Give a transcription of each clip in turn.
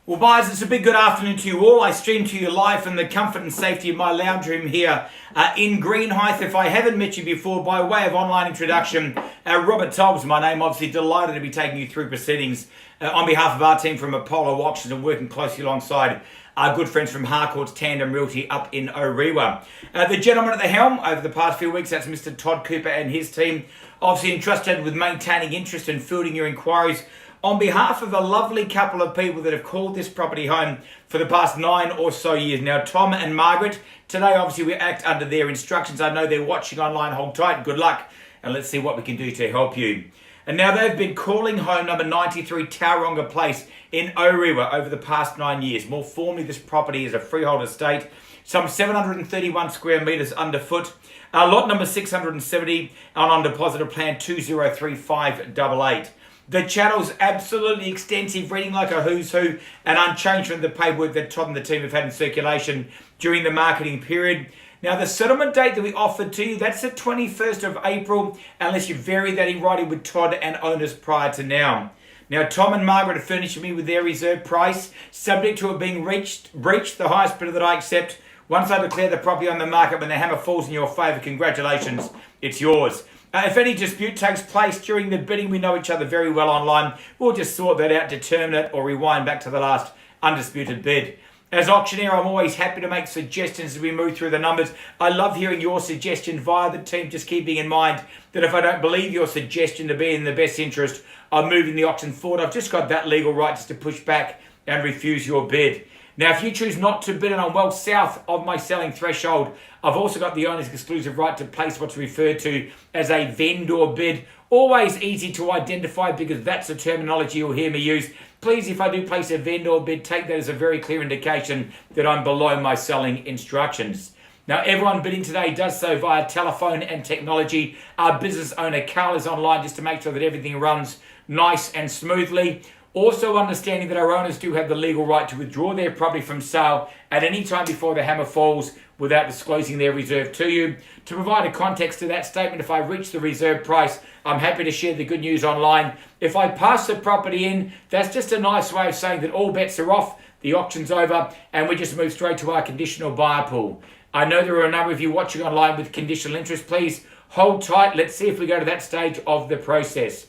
Well, guys, it's a big good afternoon to you all. I stream to you live from the comfort and safety of my lounge room here in Greenhithe. If I haven't met you before, by way of online introduction, Robert Tobbs, my name, obviously delighted to be taking you through proceedings on behalf of our team from Apollo Auctions and working closely alongside our good friends from Harcourt's Tandem Realty up in Orewa. The gentleman at the helm over the past few weeks, that's Mr. Todd Cooper and his team, obviously entrusted with maintaining interest and fielding your inquiries on behalf of a lovely couple of people that have called this property home for the past 9 or so years. Now, Tom and Margaret, today obviously we act under their instructions. I know they're watching online. Hold tight, good luck, and let's see what we can do to help you. And now they've been calling home number 93 Tauranga Place in Orewa over the past 9 years. More formally, this property is a freehold estate, some 731 square metres underfoot. Lot number 670 and on deposit of plan 203588. The channel's absolutely extensive, reading like a who's who, and unchanged from the paperwork that Todd and the team have had in circulation during the marketing period. Now, the settlement date that we offered to you, that's the 21st of April, unless you vary that in writing with Todd and owners prior to now. Now, Tom and Margaret have furnished me with their reserve price, subject to it being breached, the highest bidder that I accept. Once I declare the property on the market, when the hammer falls in your favour, congratulations, it's yours. If any dispute takes place during the bidding, we know each other very well online. We'll just sort that out, determine it, or rewind back to the last undisputed bid. As auctioneer, I'm always happy to make suggestions as we move through the numbers. I love hearing your suggestion via the team, just keeping in mind that if I don't believe your suggestion to be in the best interest of moving the auction forward, I've just got that legal right just to push back and refuse your bid. Now, if you choose not to bid and I'm well south of my selling threshold, I've also got the owner's exclusive right to place what's referred to as a vendor bid. Always easy to identify because that's the terminology you'll hear me use. Please, if I do place a vendor bid, take that as a very clear indication that I'm below my selling instructions. Now, everyone bidding today does so via telephone and technology. Our business owner, Carl, is online just to make sure that everything runs nice and smoothly. Also understanding that our owners do have the legal right to withdraw their property from sale at any time before the hammer falls without disclosing their reserve to you. To provide a context to that statement, if I reach the reserve price, I'm happy to share the good news online. If I pass the property in, that's just a nice way of saying that all bets are off, the auction's over, and we just move straight to our conditional buyer pool. I know there are a number of you watching online with conditional interest. Please hold tight. Let's see if we go to that stage of the process.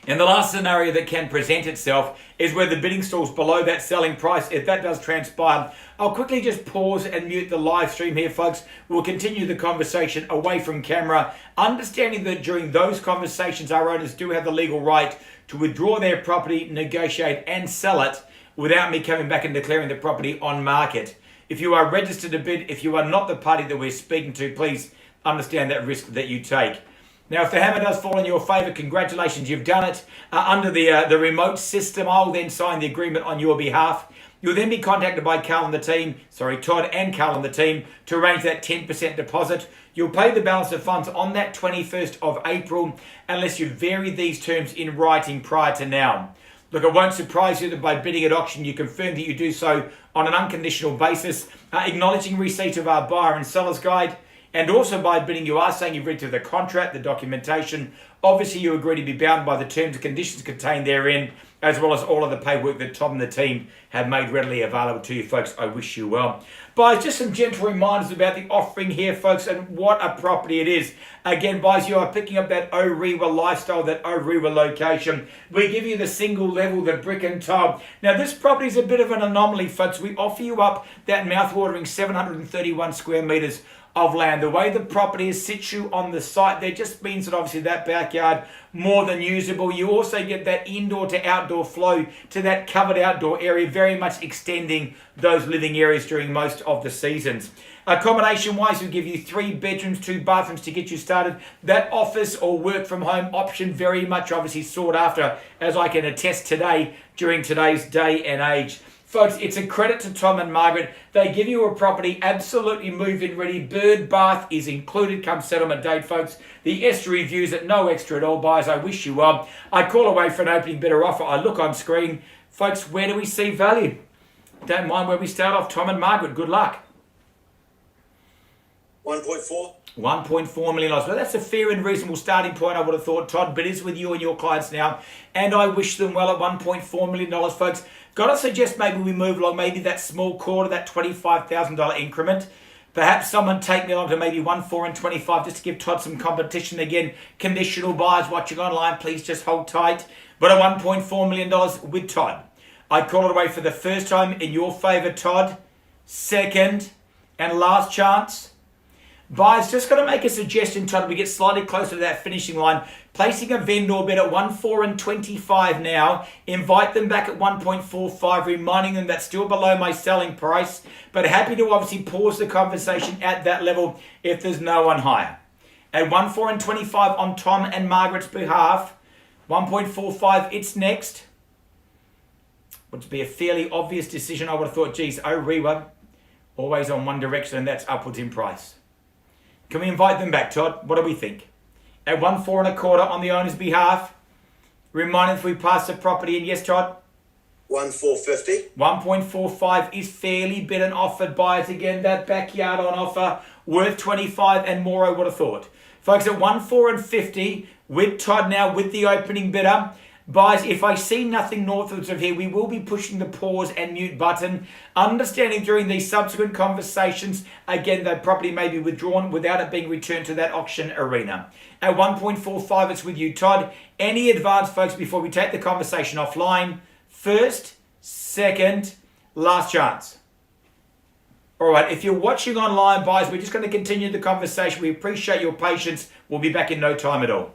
And the last scenario that can present itself is where the bidding stalls below that selling price. If that does transpire, I'll quickly just pause and mute the live stream here, folks. We'll continue the conversation away from camera, understanding that during those conversations, our owners do have the legal right to withdraw their property, negotiate and sell it without me coming back and declaring the property on market. If you are registered to bid, if you are not the party that we're speaking to, please understand that risk that you take. Now, if the hammer does fall in your favour, congratulations, you've done it. Under the remote system, I'll then sign the agreement on your behalf. You'll then be contacted by Todd and Carl and the team to arrange that 10% deposit. You'll pay the balance of funds on that 21st of April unless you vary these terms in writing prior to now. Look, it won't surprise you that by bidding at auction, you confirm that you do so on an unconditional basis, acknowledging receipt of our buyer and seller's guide. And also by bidding, you are saying you've read through the contract, the documentation. Obviously, you agree to be bound by the terms and conditions contained therein, as well as all of the paperwork that Tom and the team have made readily available to you, folks. I wish you well. But just some gentle reminders about the offering here, folks, and what a property it is. Again, guys, you are picking up that Orewa lifestyle, that Orewa location. We give you the single level, the brick and tile. Now, this property is a bit of an anomaly, folks. We offer you up that mouth-watering 731 square metres of land. The way the property is situ on the site there just means that obviously that backyard more than usable. You also get that indoor to outdoor flow to that covered outdoor area, very much extending those living areas during most of the seasons. Accommodation wise, we give you 3 bedrooms, 2 bathrooms to get you started. That office or work from home option very much obviously sought after, as I can attest today during today's day and age. Folks, it's a credit to Tom and Margaret. They give you a property absolutely move-in ready. Bird bath is included come settlement date, folks. The estuary views at no extra at all. Buyers, I wish you well. I call away for an opening bidder offer. I look on screen. Folks, where do we see value? Don't mind where we start off. Tom and Margaret, good luck. 1.4. 1.4 million dollars. Well, that's a fair and reasonable starting point, I would have thought, Todd, but it's with you and your clients now. And I wish them well at $1.4 million, folks. Got to suggest maybe we move along, maybe that small quarter, that $25,000 increment. Perhaps someone take me along to maybe 1, 4, and 25 just to give Todd some competition. Again, conditional buyers watching online, please just hold tight. But at $1.4 million with Todd. I call it away for the first time in your favor, Todd. Second and last chance. Buyers, just got to make a suggestion, Todd. We get slightly closer to that finishing line. Placing a vendor bid at 1, 4, and 25 now. Invite them back at 1.45, reminding them that's still below my selling price. But happy to obviously pause the conversation at that level if there's no one higher. At 1, 4, and 25 on Tom and Margaret's behalf. 1.45, it's next. Would be a fairly obvious decision. I would have thought, geez, Rewa, always on one direction, and that's upwards in price. Can we invite them back, Todd? What do we think? At 1, 4, and a quarter on the owner's behalf. Reminding if we pass the property in. Yes, Todd? 1.450. 1.45 is fairly bid and offered. Buyers again, that backyard on offer worth 25 and more, I would have thought. Folks, at 1, 4, and 50 with Todd now with the opening bidder. Buyers, if I see nothing northwards of here, we will be pushing the pause and mute button. Understanding during these subsequent conversations, again, the property may be withdrawn without it being returned to that auction arena. At 1.45, it's with you, Todd. Any advance, folks, before we take the conversation offline? First, second, last chance. All right, if you're watching online, buyers, we're just going to continue the conversation. We appreciate your patience. We'll be back in no time at all.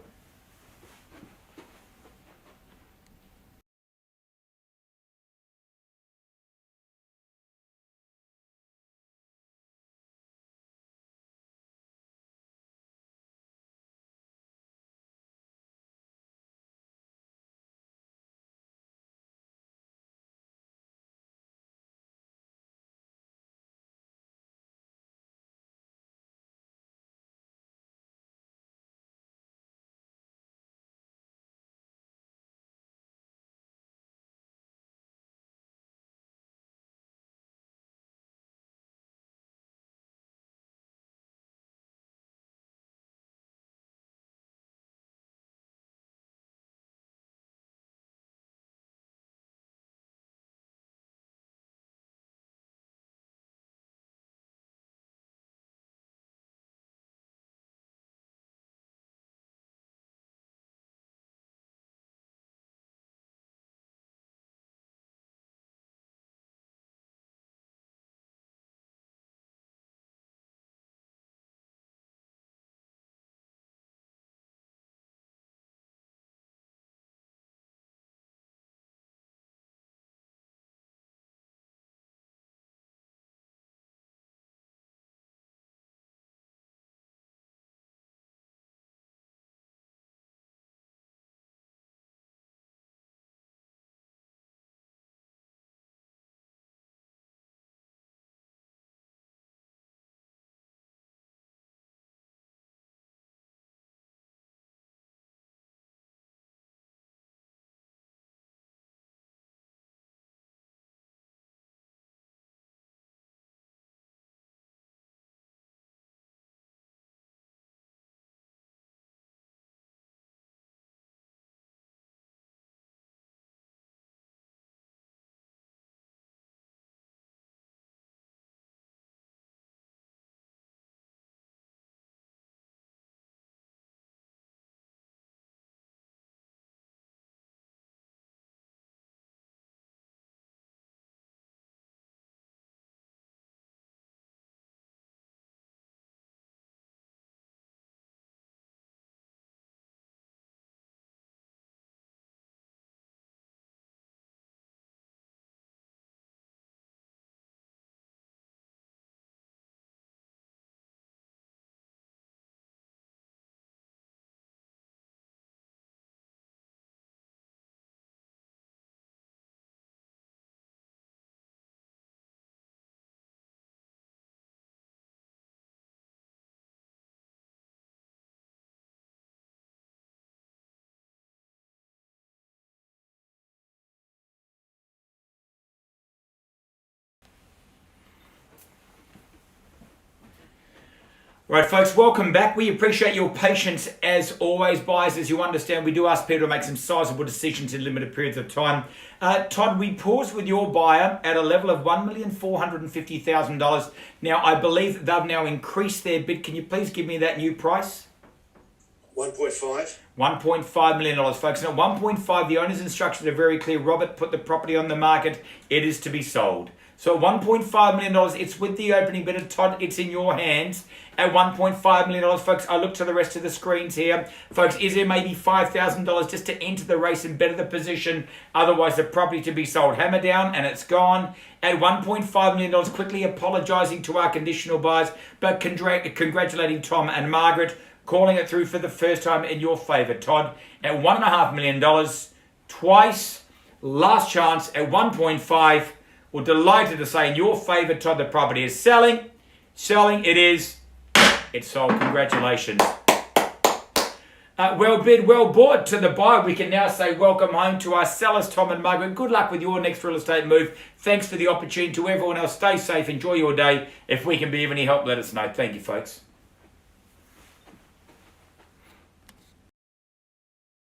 Right, folks, welcome back. We appreciate your patience as always, buyers. As you understand, we do ask people to make some sizable decisions in limited periods of time. Todd, we paused with your buyer at a level of $1,450,000. Now, I believe they've now increased their bid. Can you please give me that new price? 1.5. $1.5 million, folks. And at 1.5, the owner's instructions are very clear. Robert, put the property on the market. It is to be sold. So at $1.5 million, it's with the opening bidder. Todd, it's in your hands. At $1.5 million, folks, I look to the rest of the screens here. Folks, is there maybe $5,000 just to enter the race and better the position? Otherwise, the property to be sold. Hammer down and it's gone. At $1.5 million, quickly apologising to our conditional buyers, but congratulating Tom and Margaret, calling it through for the first time in your favour. Todd, at $1.5 million, twice, last chance at 1.5. We're delighted to say in your favour, Todd, the property is selling. Selling, it is. It's sold. Congratulations. Well bid, well bought to the buyer. We can now say welcome home to our sellers, Tom and Margaret. Good luck with your next real estate move. Thanks for the opportunity. To everyone else, stay safe. Enjoy your day. If we can be of any help, let us know. Thank you, folks.